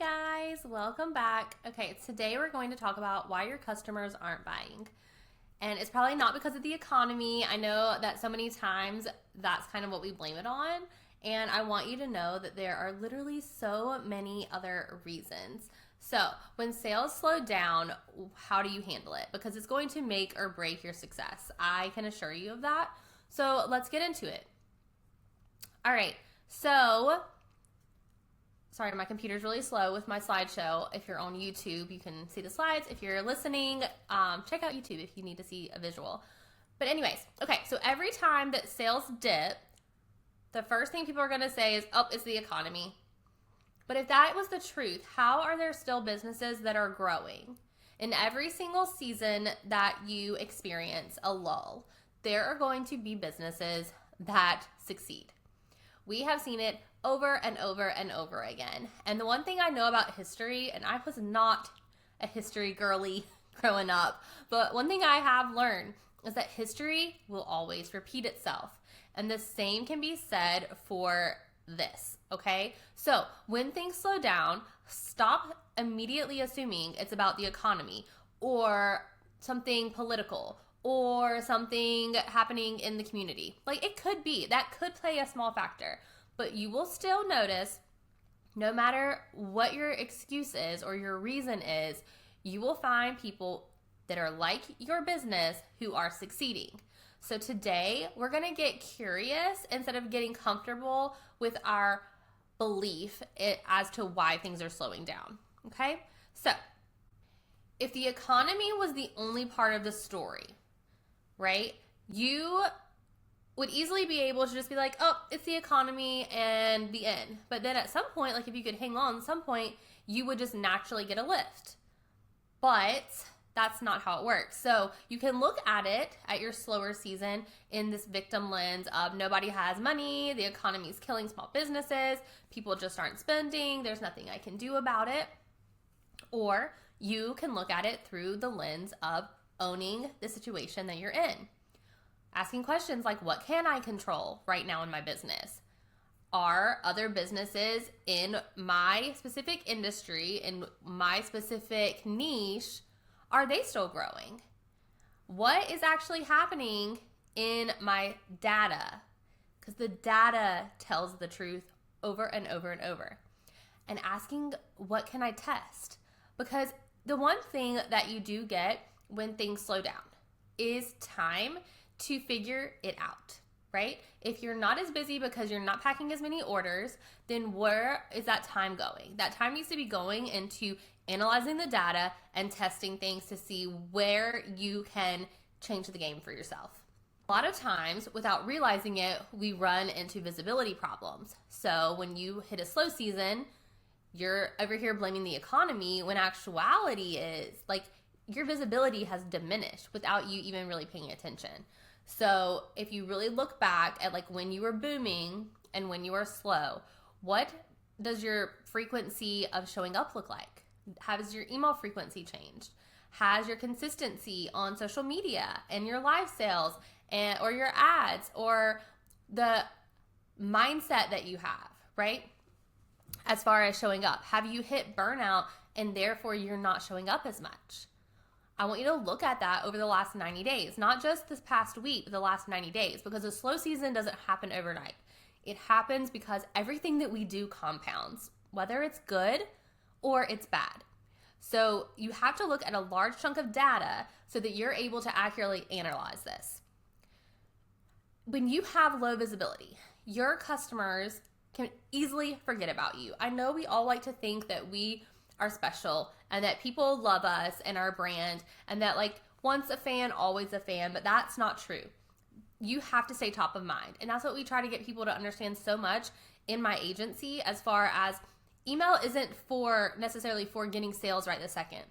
Hi guys, welcome back. Okay, today we're going to talk about why your customers aren't buying. And it's probably not because of the economy. I know that so many times that's kind of what we blame it on. And I want you to know that there are literally so many other reasons. So when sales slow down, how do you handle it? Because it's going to make or break your success. I can assure you of that. So let's get into it. All right, so sorry, my computer's really slow with my slideshow. If you're on YouTube, you can see the slides. If you're listening, check out YouTube if you need to see a visual. But anyways, okay, so every time that sales dip, the first thing people are going to say is, oh, it's the economy. But if that was the truth, how are there still businesses that are growing? In every single season that you experience a lull, there are going to be businesses that succeed. We have seen it over and over and over again. And the one thing I know about history, and I was not a history girly growing up, but one thing I have learned is that history will always repeat itself. And the same can be said for this, okay? So when things slow down, stop immediately assuming it's about the economy or something political or something happening in the community. Like it could be, that could play a small factor. But you will still notice, no matter what your excuse is or your reason is, you will find people that are like your business who are succeeding. So today, we're going to get curious instead of getting comfortable with our belief as to why things are slowing down. Okay? So, if the economy was the only part of the story, right, you would easily be able to just be like, oh, it's the economy and the end. But then at some point, like if you could hang on at some point, you would just naturally get a lift. But that's not how it works. So you can look at it at your slower season in this victim lens of nobody has money, the economy's killing small businesses, people just aren't spending, there's nothing I can do about it. Or you can look at it through the lens of owning the situation that you're in. Asking questions like, what can I control right now in my business? Are other businesses in my specific industry, in my specific niche, are they still growing? What is actually happening in my data? Because the data tells the truth over and over and over. And asking, what can I test? Because the one thing that you do get when things slow down is time to figure it out, right? If you're not as busy because you're not packing as many orders, then where is that time going? That time needs to be going into analyzing the data and testing things to see where you can change the game for yourself. A lot of times, without realizing it, we run into visibility problems. So when you hit a slow season, you're over here blaming the economy when actuality is like your visibility has diminished without you even really paying attention. So if you really look back at like when you were booming and when you were slow, what does your frequency of showing up look like? Has your email frequency changed? Has your consistency on social media and your live sales or your ads or the mindset that you have, right? As far as showing up, have you hit burnout and therefore you're not showing up as much? I want you to look at that over the last 90 days, not just this past week, but the last 90 days, because a slow season doesn't happen overnight. It happens because everything that we do compounds, whether it's good or it's bad. So you have to look at a large chunk of data so that you're able to accurately analyze this. When you have low visibility, your customers can easily forget about you. I know we all like to think that we are special and that people love us and our brand and that like once a fan, always a fan, but that's not true. You have to stay top of mind. And that's what we try to get people to understand so much in my agency, as far as email isn't necessarily for getting sales right this second.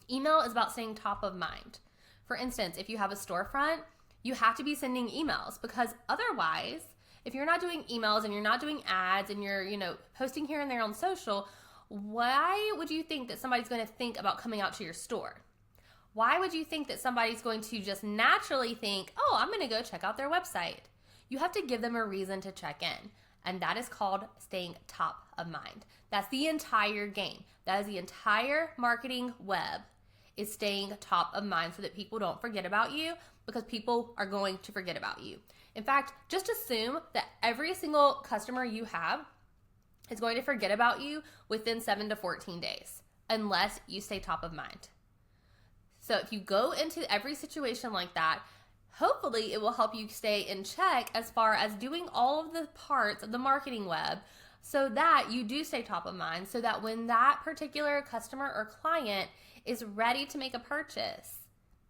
Email is about staying top of mind. For instance, if you have a storefront, you have to be sending emails, because otherwise, if you're not doing emails and you're not doing ads and you're, posting here and there on social, why would you think that somebody's going to think about coming out to your store? Why would you think that somebody's going to just naturally think, oh, I'm going to go check out their website? You have to give them a reason to check in. And that is called staying top of mind. That's the entire game. That is the entire marketing web, is staying top of mind so that people don't forget about you, because people are going to forget about you. In fact, just assume that every single customer you have is going to forget about you within 7 to 14 days, unless you stay top of mind. So if you go into every situation like that, hopefully it will help you stay in check as far as doing all of the parts of the marketing web, so that you do stay top of mind, so that when that particular customer or client is ready to make a purchase,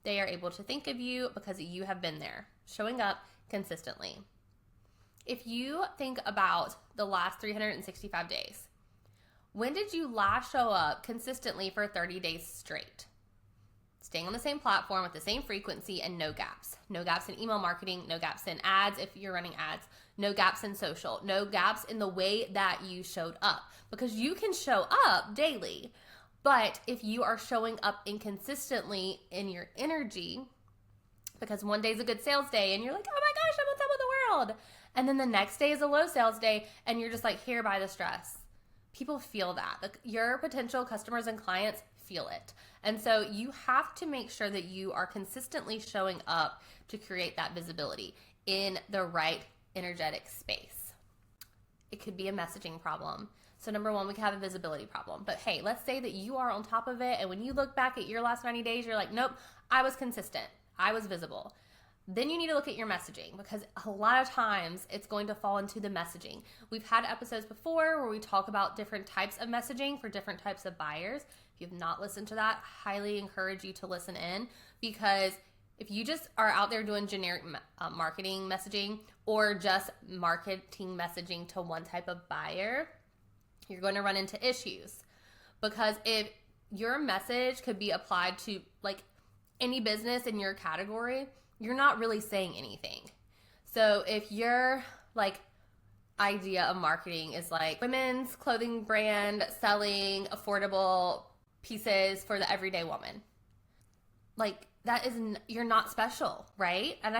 they are able to think of you because you have been there, showing up consistently. If you think about the last 365 days, when did you last show up consistently for 30 days straight? Staying on the same platform with the same frequency and no gaps. No gaps in email marketing, no gaps in ads if you're running ads, no gaps in social, no gaps in the way that you showed up. Because you can show up daily, but if you are showing up inconsistently in your energy, because one day is a good sales day and you're like, oh my gosh, I'm on top of the world. And then the next day is a low sales day and you're just like, here, buy the stress. People feel that. Like, your potential customers and clients feel it. And so you have to make sure that you are consistently showing up to create that visibility in the right energetic space. It could be a messaging problem. So number one, we could have a visibility problem. But hey, let's say that you are on top of it, and when you look back at your last 90 days, you're like, nope, I was consistent. I was visible. Then you need to look at your messaging, because a lot of times it's going to fall into the messaging. We've had episodes before where we talk about different types of messaging for different types of buyers. If you have not listened to that, highly encourage you to listen in, because if you just are out there doing generic marketing messaging or just marketing messaging to one type of buyer, you're going to run into issues. Because if your message could be applied to like any business in your category, you're not really saying anything. So if your like idea of marketing is like women's clothing brand selling affordable pieces for the everyday woman, like that is you're not special, right? And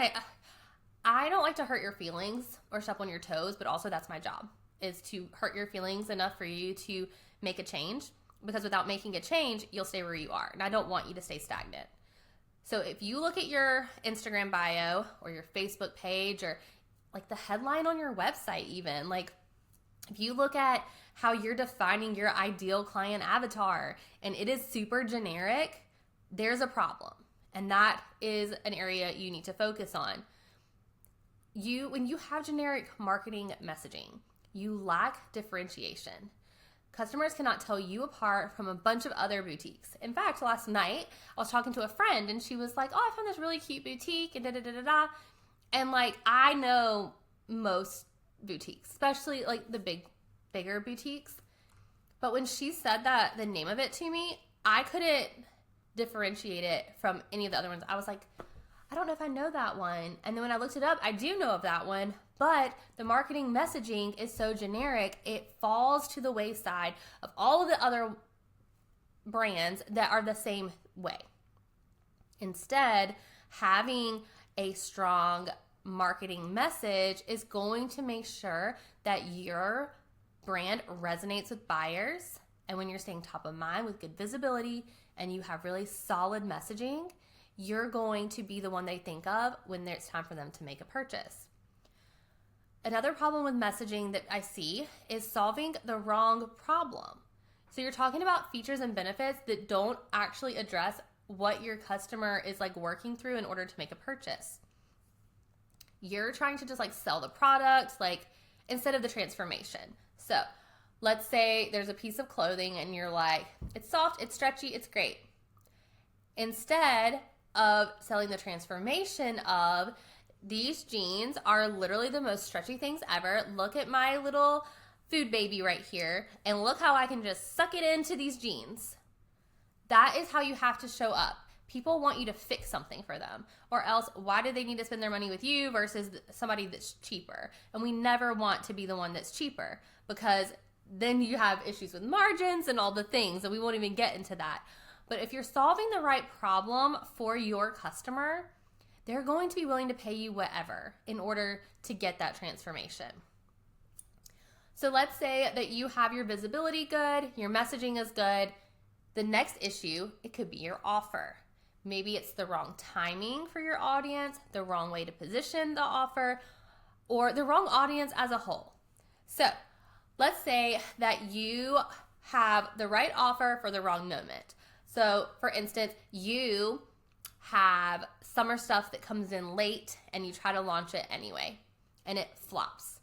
I don't like to hurt your feelings or step on your toes, but also that's my job, is to hurt your feelings enough for you to make a change, because without making a change, you'll stay where you are. And I don't want you to stay stagnant. So if you look at your Instagram bio or your Facebook page or like the headline on your website even, like if you look at how you're defining your ideal client avatar and it is super generic, there's a problem. And that is an area you need to focus on. When you have generic marketing messaging, you lack differentiation. Customers cannot tell you apart from a bunch of other boutiques. In fact, last night I was talking to a friend and she was like, oh, I found this really cute boutique and da-da-da-da-da. And like, I know most boutiques, especially like the bigger boutiques. But when she said that, the name of it to me, I couldn't differentiate it from any of the other ones. I was like, I don't know if I know that one. And then when I looked it up, I do know of that one. But the marketing messaging is so generic, it falls to the wayside of all of the other brands that are the same way. Instead, having a strong marketing message is going to make sure that your brand resonates with buyers. And when you're staying top of mind with good visibility and you have really solid messaging, you're going to be the one they think of when it's time for them to make a purchase. Another problem with messaging that I see is solving the wrong problem. So you're talking about features and benefits that don't actually address what your customer is like working through in order to make a purchase. You're trying to just like sell the product, like instead of the transformation. So let's say there's a piece of clothing and you're like, it's soft, it's stretchy, it's great. Instead of selling the transformation of, these jeans are literally the most stretchy things ever. Look at my little food baby right here, and look how I can just suck it into these jeans. That is how you have to show up. People want you to fix something for them, or else why do they need to spend their money with you versus somebody that's cheaper? And we never want to be the one that's cheaper, because then you have issues with margins and all the things, and we won't even get into that. But if you're solving the right problem for your customer, they're going to be willing to pay you whatever in order to get that transformation. So let's say that you have your visibility good, your messaging is good. The next issue, it could be your offer. Maybe it's the wrong timing for your audience, the wrong way to position the offer, or the wrong audience as a whole. So let's say that you have the right offer for the wrong moment. So for instance, you have summer stuff that comes in late and you try to launch it anyway and it flops.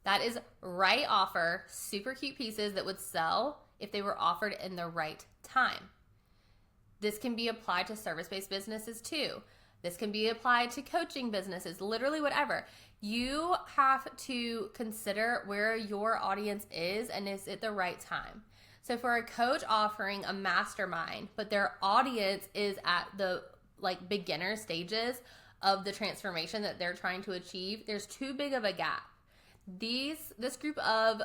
That is right offer, super cute pieces that would sell if they were offered in the right time. This can be applied to service-based businesses too. This can be applied to coaching businesses, literally whatever. You have to consider where your audience is and is it the right time. So for a coach offering a mastermind, but their audience is at the beginner stages of the transformation that they're trying to achieve, there's too big of a gap. This group of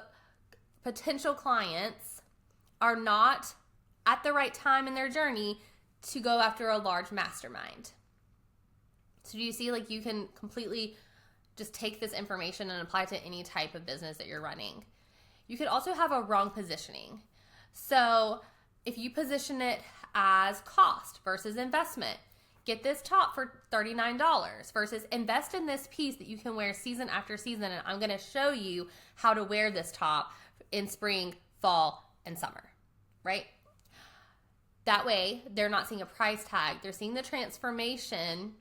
potential clients are not at the right time in their journey to go after a large mastermind. So do you see, you can completely just take this information and apply it to any type of business that you're running. You could also have a wrong positioning. So if you position it as cost versus investment, get this top for $39 versus invest in this piece that you can wear season after season, and I'm going to show you how to wear this top in spring, fall, and summer, right? That way, they're not seeing a price tag. They're seeing the transformation,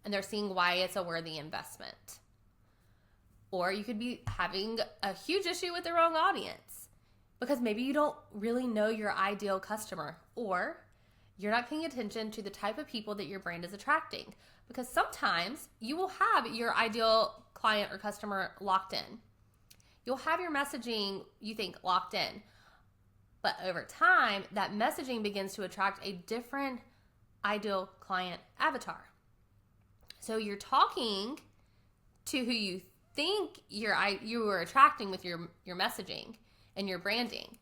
and they're seeing why it's a worthy investment. Or you could be having a huge issue with the wrong audience because maybe you don't really know your ideal customer, or you're not paying attention to the type of people that your brand is attracting, because sometimes you will have your ideal client or customer locked in. You'll have your messaging, you think, locked in. But over time, that messaging begins to attract a different ideal client avatar. So you're talking to who you think you are attracting with your messaging and your branding.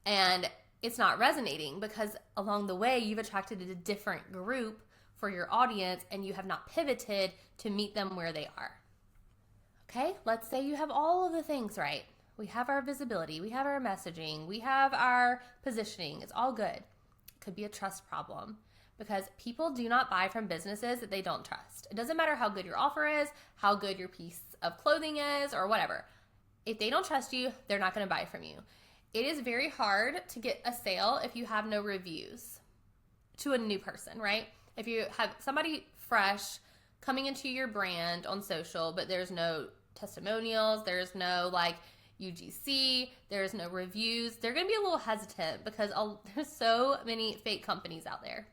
And it's not resonating because along the way, you've attracted a different group for your audience and you have not pivoted to meet them where they are. Okay, let's say you have all of the things right. We have our visibility, we have our messaging, we have our positioning. It's all good. It could be a trust problem because people do not buy from businesses that they don't trust. It doesn't matter how good your offer is, how good your piece of clothing is, or whatever. If they don't trust you, they're not going to buy from you. It is very hard to get a sale if you have no reviews to a new person, right? If you have somebody fresh coming into your brand on social, but there's no testimonials, there's no UGC, there's no reviews, they're going to be a little hesitant because there's so many fake companies out there.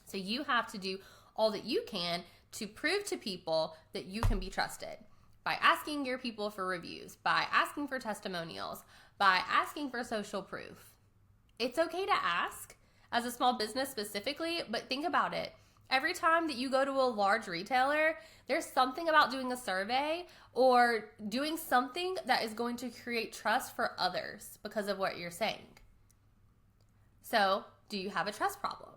So you have to do all that you can to prove to people that you can be trusted by asking your people for reviews, by asking for testimonials, by asking for social proof. It's okay to ask as a small business specifically, but think about it. Every time that you go to a large retailer, there's something about doing a survey or doing something that is going to create trust for others because of what you're saying. So, do you have a trust problem?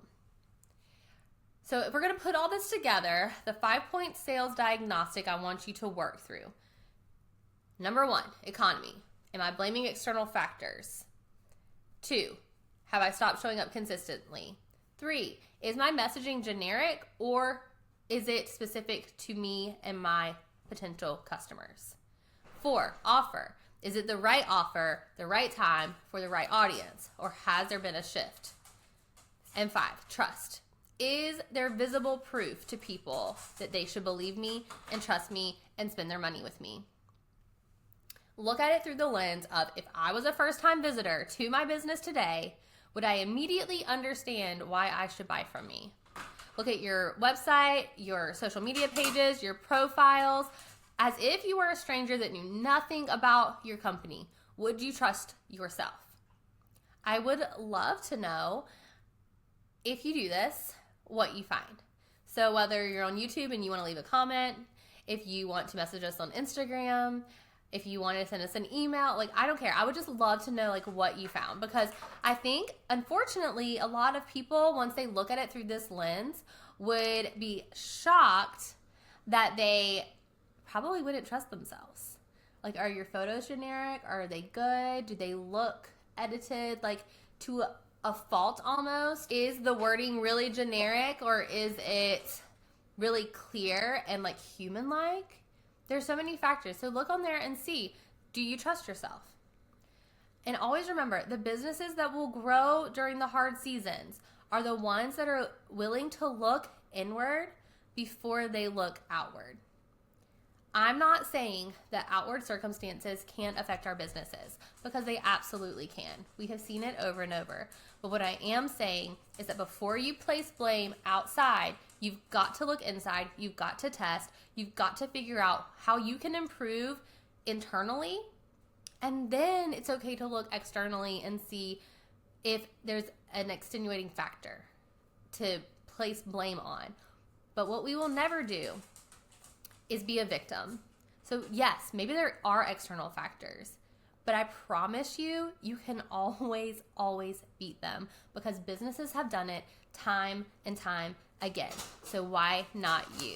So, if we're going to put all this together, the 5-point sales diagnostic I want you to work through. Number 1, economy. Am I blaming external factors? 2, have I stopped showing up consistently? 3, is my messaging generic or is it specific to me and my potential customers? 4, offer. Is it the right offer, the right time for the right audience, or has there been a shift? And 5, trust. Is there visible proof to people that they should believe me and trust me and spend their money with me? Look at it through the lens of, if I was a first-time visitor to my business today, would I immediately understand why I should buy from me? Look at your website, your social media pages, your profiles, as if you were a stranger that knew nothing about your company. Would you trust yourself? I would love to know, if you do this, what you find. So whether you're on YouTube and you want to leave a comment, if you want to message us on Instagram, if you want to send us an email, I don't care. I would just love to know what you found, because I think, unfortunately, a lot of people, once they look at it through this lens, would be shocked that they probably wouldn't trust themselves, Like, are your photos generic? Are they good? Do they look edited, like, to a fault almost? Is the wording really generic, or is it really clear and, like, human-like? There's so many factors. So look on there and see, do you trust yourself? And always remember, the businesses that will grow during the hard seasons are the ones that are willing to look inward before they look outward. I'm not saying that outward circumstances can't affect our businesses, because they absolutely can. We have seen it over and over. But what I am saying is that before you place blame outside, you've got to look inside, you've got to test, you've got to figure out how you can improve internally, and then it's okay to look externally and see if there's an extenuating factor to place blame on. But what we will never do is be a victim. So yes, maybe there are external factors, but I promise you, you can always, always beat them, because businesses have done it time and time again. So why not you?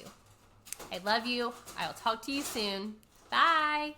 I love you. I will talk to you soon. Bye.